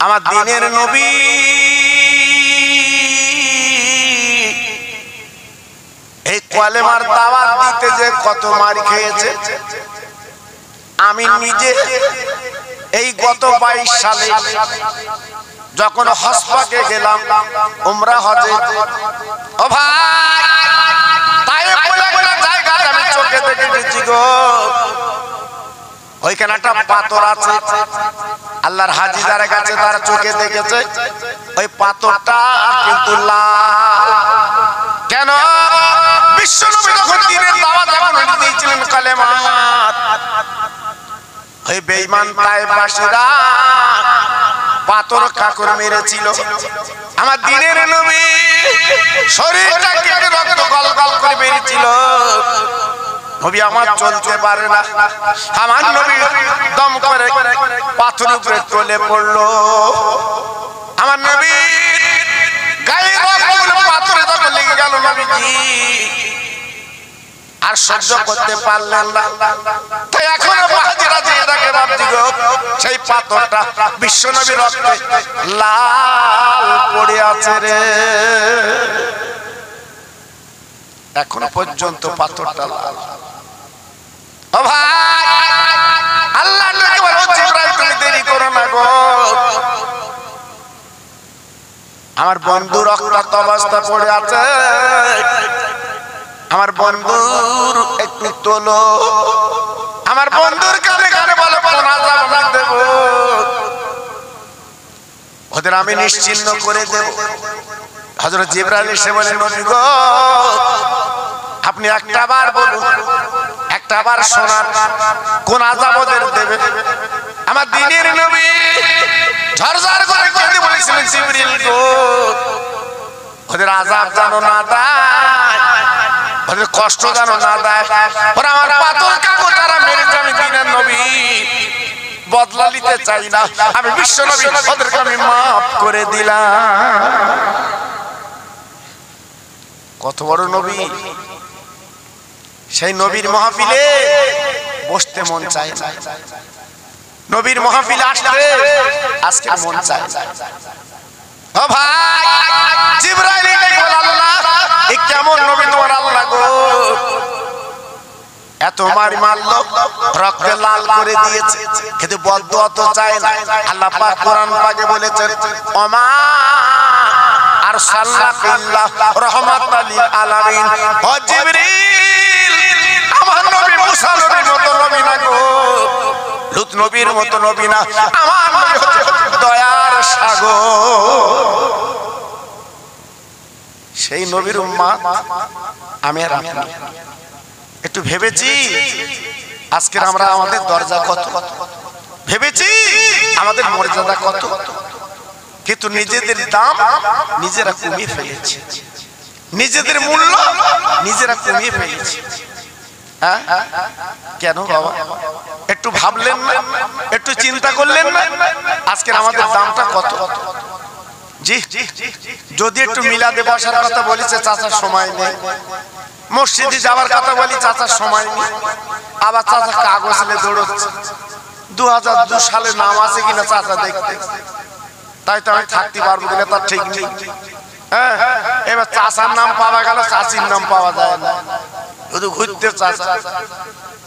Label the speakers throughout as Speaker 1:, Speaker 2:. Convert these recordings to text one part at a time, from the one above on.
Speaker 1: আমার দিনের নবী এই কলেমার দাওয়াত দিতে যে কত মার খেয়েছে। আমি নিজে এই গত 22 সালে যখন হজ পাকে গেলাম উমরা হজে, ও ভাই তায়েফ বলে একটা জায়গা আমি চোখে দেখেছি গো, ওইখানে একটা পাথর আছে। আল্লাহর হাজী যারা গেছে তারা চোখে দেখেছে ওই পাথরটা কিন্তু লাল। কেন? বিশ্বনবী যখন দ্বীনের দাওয়াত যখন দিয়েছিলেন কালেমাত, ওই বেঈমান তায়েফবাসীরা পাথর কাকর মেরেছিল। আমার দ্বীনের নবী শরীরটা কেটে রক্ত গলগল করে বেরিয়েছিল। নবী আমার চলতে পারে না, আমার নবী দম করে পাথরের উপরে টলে পড়লো। আমার নবী গায়ে রক্তগুলো পাথরে যখন লেগে গেল, নবীজি আর সহ্য করতে পারলেন না। তাই এখনো বাহাজিরা যে এটাকে ভাবছি গো, সেই পাথরটা বিশ্বনবীর রক্তে লাল পড়ে আছে রে, এখনো পর্যন্ত পাথরটা লাল। ও ভাই আল্লাহ নবী বলেন জিবরাইল তুমি দেরি করো না গো, আমার বন্ধু রক্তাক্ত অবস্থা পড়ে আছে, আমার বন্ধুর একটু তোলো। আমার বন্ধুর কানে কানে বলো কোন আযাব আমি দেব, ওদের আমি নিশ্চিহ্ন করে দেব। হযরত জিবরাইল এসে বলেন নবী গো আপনি একটা বার বলুন, একটা বার শোনান কোন আযাব ওদের দেবে। আমার দ্বীনের নবী ঝরঝর করে কেঁদে বলেছিলেন জিবরিল গো ওদের আযাব জানো না দেয়, ওদের কষ্ট জানো না দেয়, ওরা আমার পাথর কাকর তারা মেরেছে, আমি দ্বীনের নবী বদলা নিতে চাই না, আমি বিশ্ব নবী ওদেরকে আমি মাফ করে দিলাম। কত বড় নবী! সেই নবীর মাহফিলে বসতে মন চায় না, নবীর মাহফিলে আসলে আজকে মন চায়। ও ভাই জিবরাইল এটাই বলে আল্লাহ এ কেমন নবী তোমার আল্লাহ গো, এত মারি মারলো রক্তে লাল করে দিয়েছে, কিন্তু বদদুয়া তো চায় না। আল্লাহ পাক কোরআন পাকে বলেছেন ওমা আরসালনাকা ইল্লা রাহমাতাল লিল আলামিন। ও জিবরিল আমার নবী মুসা নবীর মতো নবী না গো, লূত নবীর মতো নবী না, আমার নবী হচ্ছে দয়ার সাগর। সেই নবীর উম্মাত আমি আর আপনি একটু ভেবেছি আজকে আমরা আমাদের দরজা কত, ভেবেছি আমাদের মর্যাদা কত, কিন্তু নিজেদের দাম নিজেরা কমিয়ে ফেলেছি, নিজেদের মূল্য নিজেরা কমিয়ে ফেলেছি। হ্যাঁ কেন বাবা একটু ভাবলেন না, একটু চিন্তা করলেন না আজকে আমাদের দামটা কত? জি যদি একটু মিলাদে বসার কথা বলেছে চাচার সময় নেই, মসজিদে যাওয়ার কথা বলি চাচার সময় নেই, আবার চাচা কাগজ নিয়ে দৌড়চ্ছে 2002 সালে নাম আছে কিনা চাচা দেখতে, তাই তো আমি থাকতে পারবো কিনা তার ঠিক নেই। হ্যাঁ এবার চাচার নাম পাওয়া গেল, চাচির নাম পাওয়া যায় না, শুধু ঘুরতে চাচা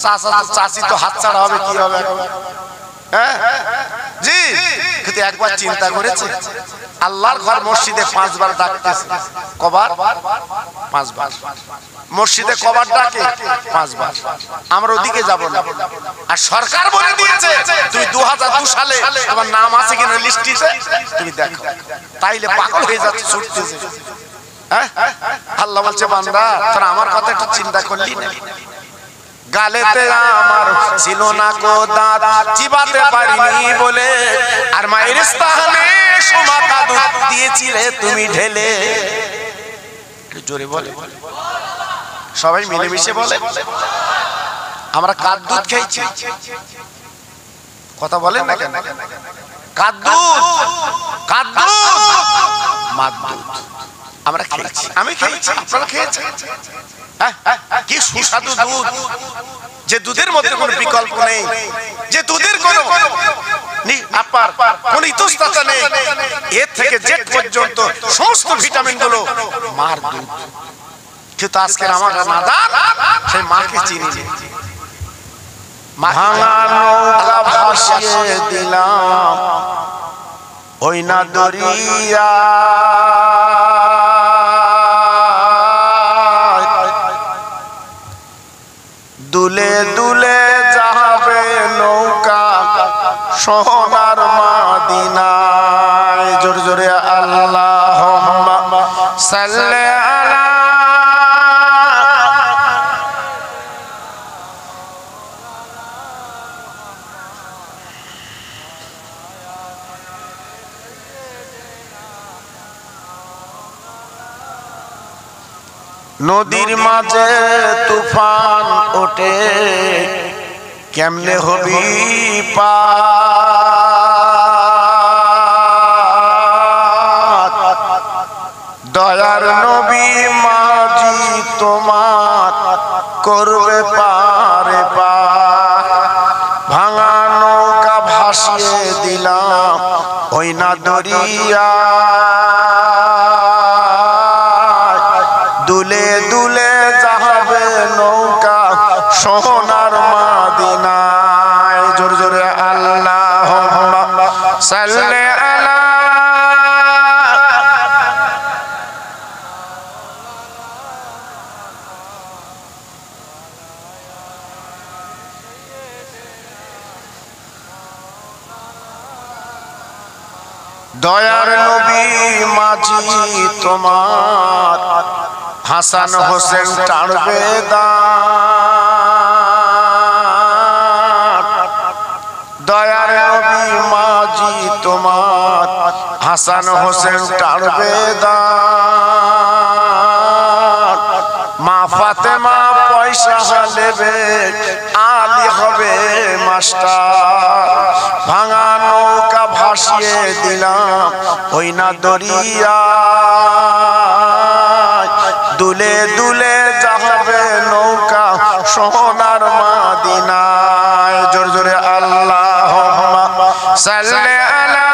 Speaker 1: চাচা তো চাচি তো হাতছাড়া হবে, কি হবে? হ্যাঁ জি কিন্তু একবার চিন্তা করেছে আল্লাহর ঘর মসজিদে 5 বার ডাকতেছে, কবার? 5 বার। মসজিদে কবার ডাকে? 5 বার। আমরা ওদিকে যাব না, আর সরকার বলে দিয়েছে তুমি 2002 সালে তোমার নাম আছে কিনা লিস্টে তুমি দেখো, তাইলে পাগল হয়ে যাচ্ছে ছুটতেছে। হ্যাঁ আল্লাহ বলছে বান্দা তোরা আমার কথা একটু চিন্তা করলি না, গালেতে আমার ছিল না গো দাঁত চিবাতে পারিনি বলে, আর মায়ের স্থানে সোমাকা দুধ দিয়েছিলে তুমি ঢেলে। জোরে বলে সবাই মিলেমিশে বলে আমরা কার দুধ খাইছি? কথা বলেন না কেন? কার দুধ? কার দুধ? মার দুধ আমরা খেয়েছি, আমি খেয়েছি, আপনারা খেয়েছেন। কি সুস্বাদু দুধ, যে দুধের মধ্যে কোনো বিকল্প নেই, যে দুধের কোনো ইতস্ততা নেই, এর থেকে জেড পর্যন্ত সমস্ত ভিটামিন গুলো মার দুধ। কিন্তু আজকের আমার নাদান সেই মাকে চিনি না। ভাঙা নৌকা ভাসিয়ে দিলাম ওই না দরিয়া, দুলে দুলে যাবে নৌকা সোনার মদিনায়। জোরে জোরে আল্লাহুম্মা সাল্লি আলা নদীর মাঝে তুফান ওঠে কেমনে হবি পার, দয়ার নবী মাঝি তোমার করবে পারে পার। ভাঙা নৌকা ভাসিয়ে দিলাম ওই না দরিয়া, দুলে দুলে যাবে নৌকা সোনার মদিনায়। জোরে জোরে আল্লাহুম্মা সাল্লি আলা দয়ার নবী মাঝি তোমার হাসান হোসেন টানবে দাঁত, দয়ার নবী মাঝি তোমার হাসান হোসেন টানবে দাঁত। মা ফাতেমা পয়সা নেবে আলী হবে মাস্টার। ভাঙা নৌকা ভাসিয়ে দিলাম ওই না দরিয়া, দুলে দুলে যাবে নৌকা সোনার মদিনায়। জোরে জোরে আল্লাহুম্মা সাল্লি আলা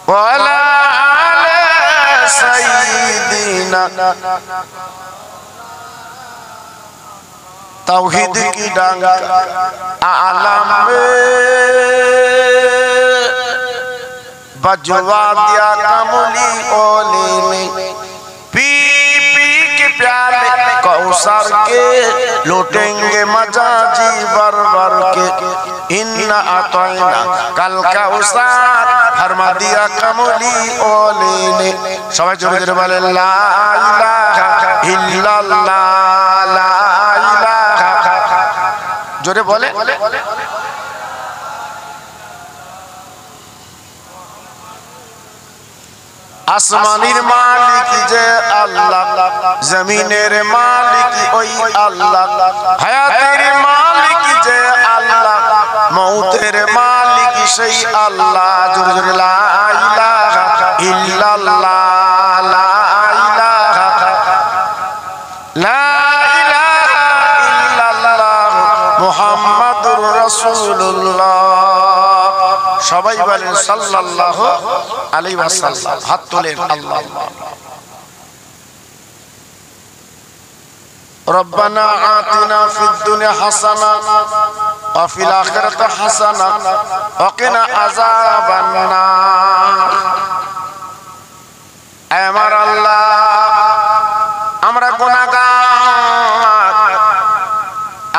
Speaker 1: ওয়ালা আলি সাইয়্যিদিনা। तौहीद की डांगा आलम बजवा दिया कमली ओली में, पी पी के प्याले कौसर के लूटेंगे मजा जी बर बर के। इन्ना अतैना कल कौसर फरमा दिया कमली ओली ने। सबाई जोरे जोरे बोले ला इलाहा इल्लल्लाह, ला इलाहा जोरे बोले। আসমানের মালিক যে আল্লাহ, জমিনের মালিক ওই আল্লাহ, হায়াতের মালিক যে আল্লাহ, মউতের মালিক সেই আল্লাহ। জোরে জোরে লা ইলাহা ইল্লাল্লাহ, লা ইলাহা লা ইলাহা ইল্লাল্লাহ মুহাম্মাদুর রাসূলুল্লাহ। সবাই বলেন সাল্লাল্লাহু আলাইহি ওয়াসাল্লাম। হাত তোলেন আল্লাহ। রব্বানা আতিনা ফিদ দুনিয়া হাসানা ওয়া ফিল আখিরাতি হাসানা ওয়া কিনা আযাবান নার। হে আমার আল্লাহ, আমরা গুনাহগার,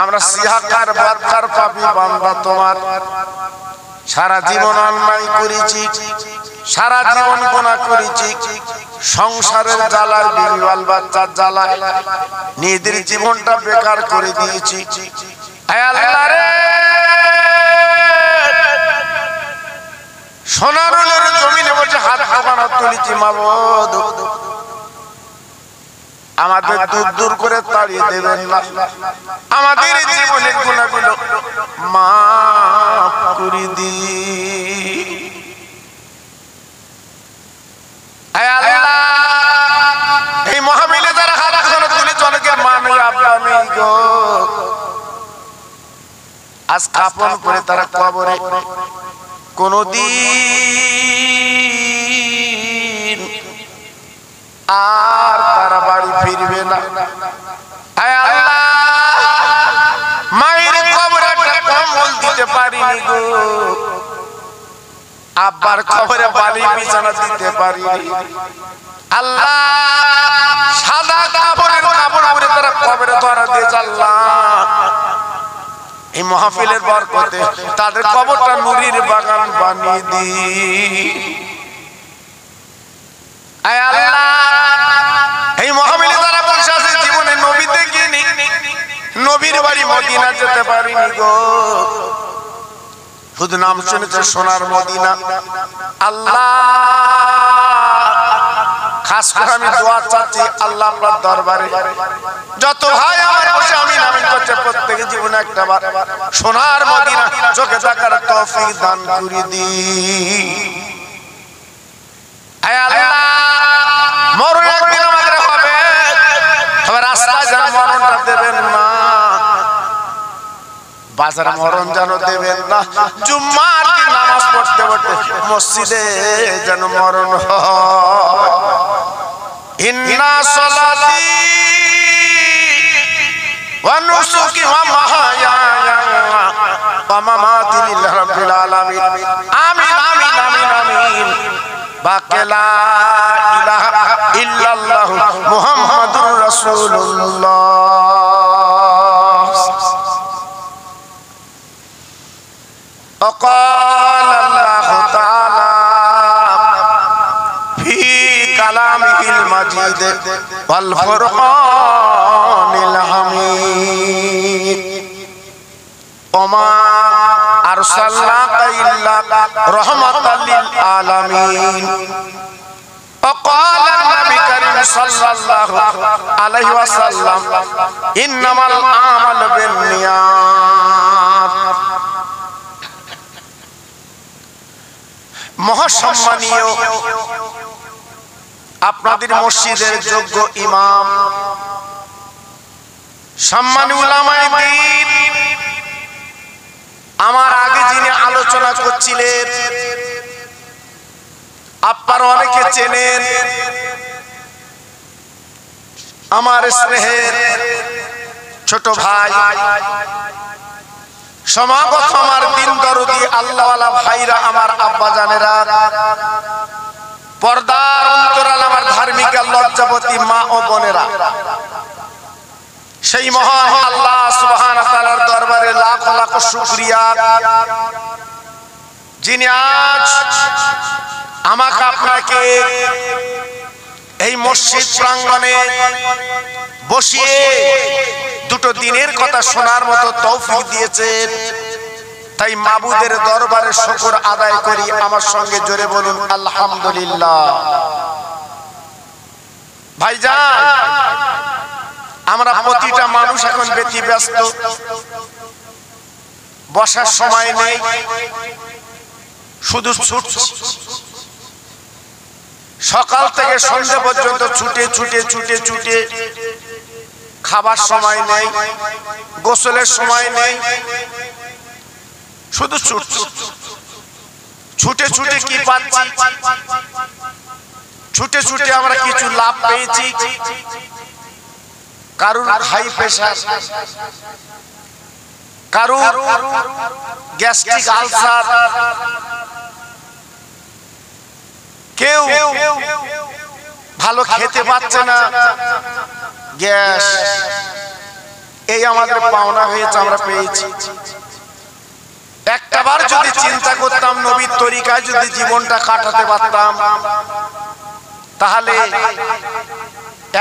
Speaker 1: আমরা সিয়াকার বদকার পাপী বান্দা তোমার। সারা জীবন অন্যায় করেছি, সারা জীবন গুনাহ করেছি, সংসারের জ্বালায়, বিবি বাল বাচ্চার জ্বালায় নিজের জীবনটা বেকার করে দিয়েছি। হে আল্লাহ রে, সোনারুলের জমিনে বসে হাত হাবানা তুলেছি মাবুদ, আমাদের দূর দূর করে তাড়িয়ে দেবেন না, আমাদের জীবনের গুনাহগুলো মাফ করে দিন। আজ কাফন পরে তারা কবরে কোনদিন আর তারা বাড়ি ফিরবে না। আয় আল্লাহ, মায়ের কবরে একটা কম্বল দিতে পারিনি গো, আব্বার কবরে বালি বিছানা দিতে পারিনি। আল্লাহ, সাদা কাপড়ের কাপড় পরে তারা কবরে ধরা দিয়েছে। আল্লাহ, এই মাহফিলের বরকতে তাদের কবরটা নুরির বাগান বানিয়ে দি। আয় আল্লাহ, এই মাহফিলে তারা বসে আছে, জীবনে নবী দেখিনি, নবীর বাড়ি মদিনা যেতে পারিনি গো, শুধু নাম শুনেছে সোনার মদিনা। আল্লাহ, খাস করে আমি দোয়া চাচ্ছি আল্লাহ আপনার দরবারে যত ভাই আমার বসে আমি নামেন করছে প্রত্যেকে জীবনে একটা বার সোনার মদিনা চোখে দেখার তৌফিক দান করে দি। আয় আল্লাহ, মরণ একদিন আমাদের হবে, তবে রাস্তায় যেন মরণটা দেবেন না, বাজার মরণ যেন দেবেন না, জুম্মার দিন নামাজ পড়তে পড়তে মসজিদে যেন মরণ হয়। ইন্না সলাতি ওয়া নুসুকি ওয়া মাহয়ায়া ওয়া মামাতি লিল্লাহি রাব্বিল আলামিন। আমিন আমিন আমিন আমিন। বাকে লা ইলাহা ইল্লাল্লাহু মুহাম্মাদুর রাসূলুল্লাহ। وقال الله تعالى في كلامه المجيد والفرقان الحميد وما أرسلناك إلا رحمة للعالمين وقال النبي الكريم صلى الله عليه وسلم إنما الأعمال بالنيات। মহাসম্মানীয় আপনাদের মসজিদের যোগ্য ইমাম, সম্মানী উলামায়ে দ্বীন, আমার আগে যিনি আলোচনা করছিলেন আপনারা অনেকে চেনেন, আমার স্নেহের ছোট ভাই, সমাগত আমার দিন দরদি আল্লাহওয়ালা ভাইরা, আমার আব্বা জানেরা, পর্দার অন্তরাল আমার ধার্মিক লজ্জাবতী মা ও বোনেরা, সেই মহান আল্লাহ সুবহানাহু ওয়া তাআলার দরবারে লাখ লাখ শুকরিয়া, যিনি আজ আমাকে আপনাকে এই মসজিদ প্রাঙ্গণে বসিয়ে দুটো দিনের কথা শোনার মতো তৌফিক দিয়েছেন। তাই মাবুদের দরবারে শুকর আদায় করি, আমার সঙ্গে জোরে বলুন আলহামদুলিল্লাহ। ভাইজান, আমরা প্রতিটা মানুষ এখন ব্যতিব্যস্ত, বসার সময় নেই, শুধু ছুটছি, সকাল থেকে সন্ধ্যা পর্যন্ত ছুটে ছুটে ছুটে ছুটে, খাবার সময় নেই, গোসলের সময় নেই, শুধু ছুটে ছুটে কি পাচ্ছি, ছুটে ছুটে আমরা কিছু লাভ পেয়েছি। কারুর হাই প্রেসার, কারুর গ্যাস্ট্রিক আলসার, কেউ ভালো খেতে পাচ্ছে না, গ্যাস, এই আমাদের পাওনা হয়েছে, আমরা পেয়েছি। একটাবার যদি চিন্তা করতাম, নবীর তরিকায় যদি জীবনটা কাটাতে পারতাম, তাহলে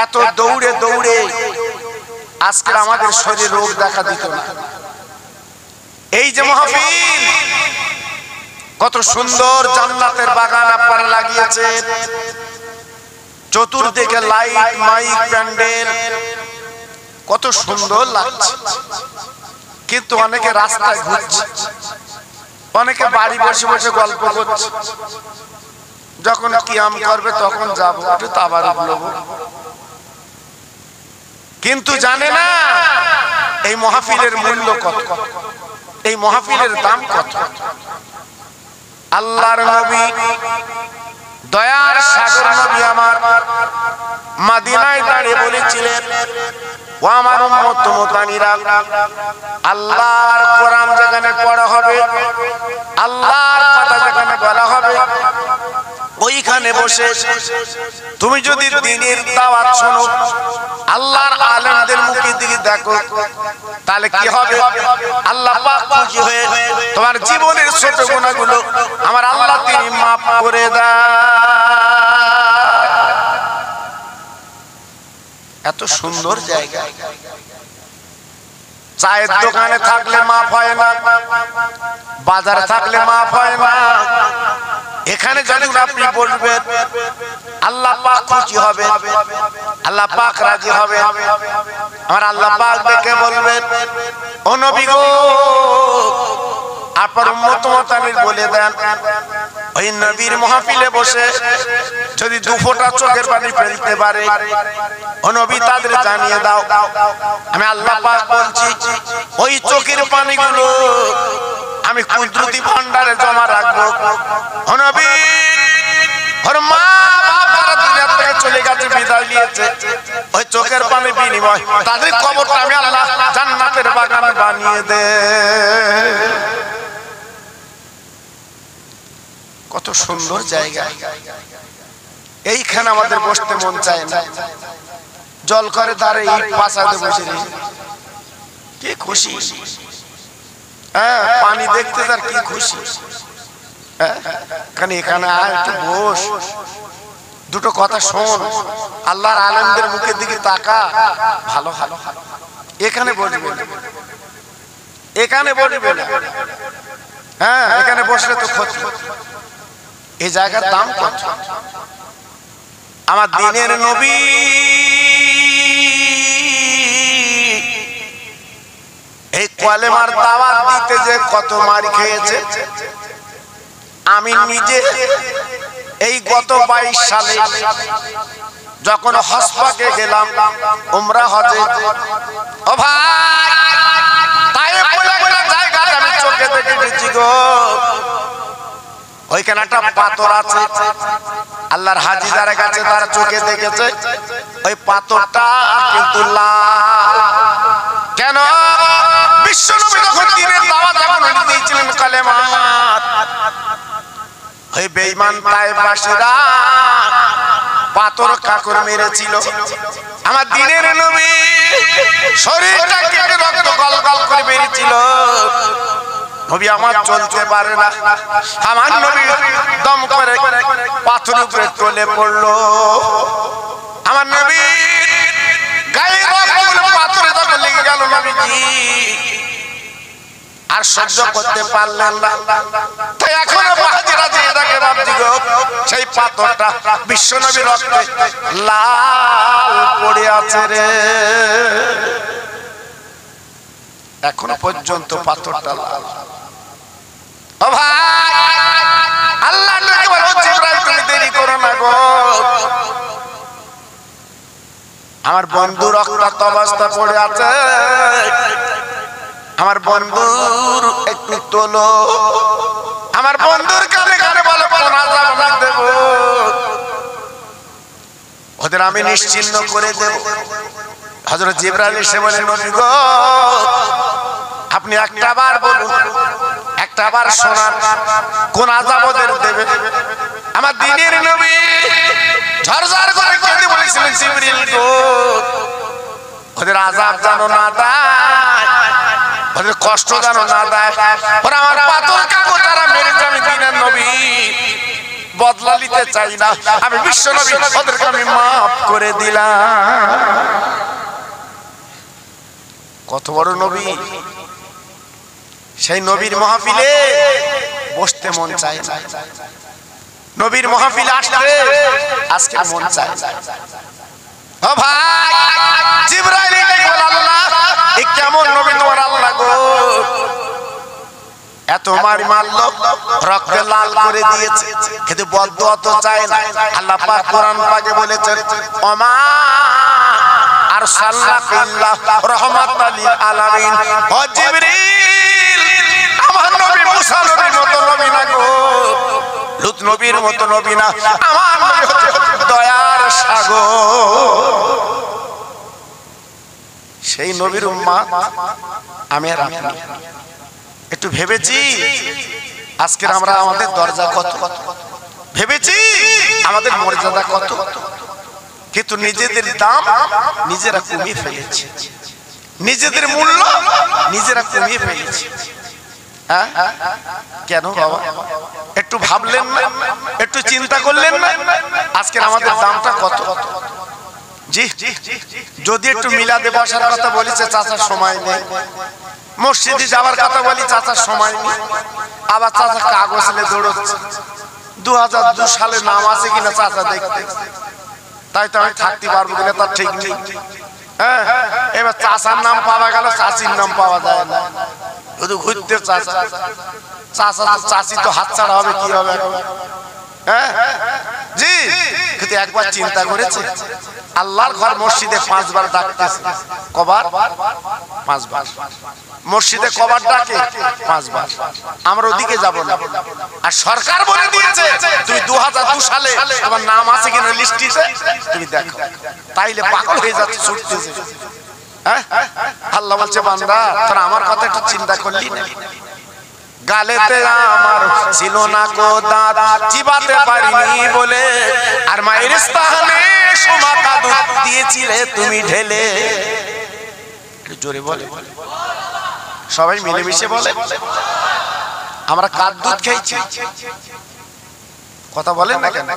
Speaker 1: এত দৌড়ে দৌড়ে আজকে আমাদের শরীরে রোগ দেখা দিত না। এই যে মাহফিল, কত সুন্দর জান্নাতের বাগান আপনারা লাগিয়েছেন, চতুর্দিকে লাইট, মাইক, প্যান্ডেল, কত সুন্দর লাগছে। কিন্তু অনেকে রাস্তায় ঘুরছে, অনেকে বাড়ি বসে বসে গল্প করছে, যখন কিয়াম করবে তখন যাবো, একটু তাবারুক নেব। কিন্তু জানে না এই মাহফিলের মূল্য কত, এই মাহফিলের দাম কত? আল্লাহর নবী দয়ার সাগর নবী আমার মদিনায় দাঁড়িয়ে বলেছিলেন, ও আমার উম্মত মুতানিরা, আল্লাহর কোরআন যেখানে পড়া হবে, আল্লাহর কথা যেখানে বলা হবে, ওইখানে বসে তুমি যদি দ্বীনের দাওয়াত শোনো, আল্লাহর আলেমদের মুখের দিকে দেখো, তাহলে কি হবে? আল্লাহ পাক খুশি হয়ে তোমার জীবনের ছোট গুনাহগুলো আমার আল্লাহ তিনি মাফ করে দেন। এত সুন্দর জায়গা। চায়ের দোকানে থাকলে মাফ হয় না, বাজারে থাকলে মাফ হয় না, এখানে যদি আপনি বলবেন আল্লাহ পাক খুশি হবে, আল্লাহ পাক রাজি হবে। আমার আল্লাহ পাক দেখে বলবেন, ও নবী গো, আপনার উম্মত মুতানির বলে দেন, ওই নবীর মাহফিলে বসে যদি দু ফোঁটা চোখের পানি ফেলতে পারে, ও নবী তাদের জানিয়ে দাও, আমি আল্লাহ পাক বলছি ওই চোখের পানিগুলো আমি কুদরতি ভান্ডারে জমা রাখবো। ও নবী, ওর মা বাবা দুনিয়া থেকে চলে গেছে, বিদায় নিয়েছে, ওই চোখের পানি বিনিময় তাদের কবরটা আমি আল্লাহ জান্নাতের বাগান বানিয়ে দে। কত সুন্দর জায়গা। এইখানে আমাদের বসতে মন চায় না, জল করে দাঁড়ে ইট পাশাতে বসে নেই, কি খুশি। হ্যাঁ, পানি দেখতে তার কি খুশি। এখানে আয়, একটু বস, দুটো কথা শোন, আল্লাহর আলেমদের মুখের দিকে তাকা, ভালো ভালো। এখানে বসবে না, এখানে বসবে না। হ্যাঁ, এখানে বসলে তো ক্ষতি। এই জায়গার দাম কত? আমার দ্বীনের নবী এই কলেমার দাওয়াত দিতে যে কত মার খেয়েছে, আমি নিজে এই গত 22 সালে যখন হজ পাকে গেলাম উমরা হজে, ও ভাই, তায়েফ বলে জায়গা আমি চোখে দেখেছি গো। ওইখানে একটা পাথর আছে, আল্লাহর হাজী যারা গেছে তারা চোখে দেখেছে, ওই পাথরটা কিন্তু লাল। কেন? বিশ্বনবী যখন দ্বীনের দাওয়াত যখন দিয়েছিলেন কালেমাত, ওই বেঈমান তায়েফবাসীরা পাথর কাকর মেরেছিল। আমার দ্বীনের নবী শরীরটা কেটে রক্ত গলগল করে বেরিয়েছিল। নবী আমার চলতে পারে না, আমার নবী দম করে পাথরের উপরে টলে পড়লো। আমার নবী গায়ে রক্তগুলো পাথরে যখন লেগে গেল, নবীজি আর সহ্য করতে পারলেন না। তাই এখনো বাহাদিরা যে এটাকে ভাবছি গো, সেই পাথরটা বিশ্বনবী রক্তে লাল পড়ে আছে রে, এখনো পর্যন্ত পাথরটা লাল। ও ভাই, আল্লাহ নবী বলে, জিবরাইল তুমি দেরি করো না গো, আমার বন্ধু রক্তাক্ত অবস্থা পড়ে আছে, আমার বন্ধুর একটু তোলো। আমার বন্ধুর কানে কানে বলে কোন আযাব আমি দেব, ওদের আমি নিশ্চিহ্ন করে দেব। হযরত জিবরাইল এসে বলেন, নবী গো, আপনি একটা বার বলুন, একটা বার শোনান, কোন আযাব ওদের দেবে। আমার দ্বীনের নবী ঝরঝর করে কেঁদে বলেছিলেন, জিবরিল গো, ওদের আযাব জানো না দেয়, ওদের কষ্ট জানো না দেয়, ওরা আমার পাথর কাকর তারা মেরেছে, আমি দ্বীনের নবী বদলা নিতে চাই না, আমি বিশ্ব নবী, ওদেরকে আমি মাফ করে দিলাম। কত বড় নবী! সেই নবীর মাহফিলে বসতে মন চায় না, নবীর মাহফিলে আসলে আজকে মন চায়। ও ভাই, জিবরাইল বলে, আল্লাহ এই কেমন নবী তোমার আল্লাহ গো, এত মারি মারলো, রক্তে লাল করে দিয়েছে, কিন্তু বদদুয়া তো চায় না। আল্লাহ পাক কোরআন পাকে বলেছেন, ওমা আরসালনাকা ইল্লা রাহমাতাল লিল আলামিন। ও জিবরিল, দুধ নবীর মতো নবী না, আমার নবী হচ্ছে দয়ার সাগর। সেই নবীর উম্মাত আমি আর আপনি একটু ভেবেছি আজকের আমরা আমাদের দরজা কত, ভেবেছি আমাদের মর্যাদা কত, কিন্তু নিজেদের দাম নিজেরা কমিয়ে ফেলেছি, নিজেদের মূল্য নিজেরা কমিয়ে ফেলেছি। হ্যাঁ কেন বাবা একটু ভাবলেন না, একটু চিন্তা করলেন না আজকের আমাদের দামটা কত? জি যদি একটু মিলাদে বসার কথা বলিছে চাচার সময় নেই, মসজিদে যাওয়ার কথা বলি চাচার সময় নেই, আবার চাচা কাগজ নিয়ে দৌড়চ্ছে 2002 সালে নাম আছে কিনা চাচা দেখতে, তাই তো আমি থাকতে পারবো কিনা তার ঠিক নেই। হ্যাঁ এবার চাচার নাম পাওয়া গেল, চাচির নাম পাওয়া যায় না, শুধু ঘুরতে চাচা চাচা চাচি তো হাত ছাড়া হবে, কি হবে এখন? হ্যাঁ জি কিন্তু একবার চিন্তা করেছে আল্লাহর ঘর মসজিদে 5 বার ডাকতেছে, কবার? 5 বার। মসজিদে কবার ডাকে? 5 বার। আমরা ওদিকে যাব না, আর সরকার বলে দিয়েছে তুমি 2002 সালে তোমার নাম আছে কিনা লিস্টিতে তুমি দেখো, তাইলে পাগল হয়ে যাচ্ছে ছুটতেছে। হ্যাঁ আল্লাহ বলছে বান্দা তোরা আমার কথা একটু চিন্তা করলি না? গালেতে আমার ছিল না কো দাঁত, চিবাতে পারিনি বলে, আর মায়ের স্থানে সোমাকা দুধ দিয়েছিলে তুমি ঢেলে। জোরে বলে, সবাই মিলেমিশে বলে। আমরা কার দুধ খেয়েছি? কথা বলেন না কেন?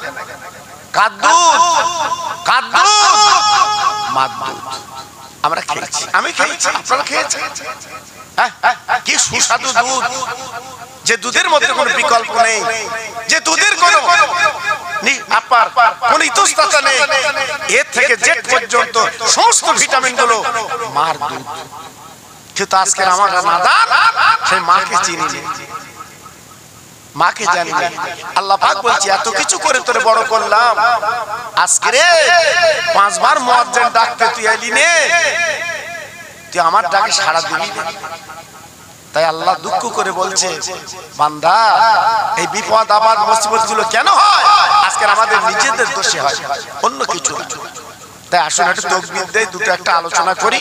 Speaker 1: কার দুধ? কার দুধ? মার দুধ আমরা খেয়েছি, আমি খেয়েছি, আপনারা খেয়েছেন। কি সুস্বাদু দুধ, যে দুধের মধ্যে কোনো বিকল্প নেই, যে দুধের কোনো ইতস্ততা নেই, এর থেকে জেড পর্যন্ত সমস্ত ভিটামিন গুলো মার দুধ। কিন্তু আজকে আমরা নাদান, সেই মাকে চিনি না, মাকে জানি না। আল্লাহ পাক বলছে এত কিছু করে তোরে বড় করলাম, আজকে রে 5 বার মুয়াজ্জিন ডাকতে তুই এলি নে, তুই আমার ডাকে সাড়া দিবি না। তাই আল্লাহ দুঃখ করে বলছে বান্দা এই বিপদ আপদ মুসিবত গুলো কেন হয়? আজকে আমাদের নিজেদের দোষে হয়, অন্য কিছু। তাই আসুন একটা তাকবীর দেই, দুটো একটা আলোচনা করি।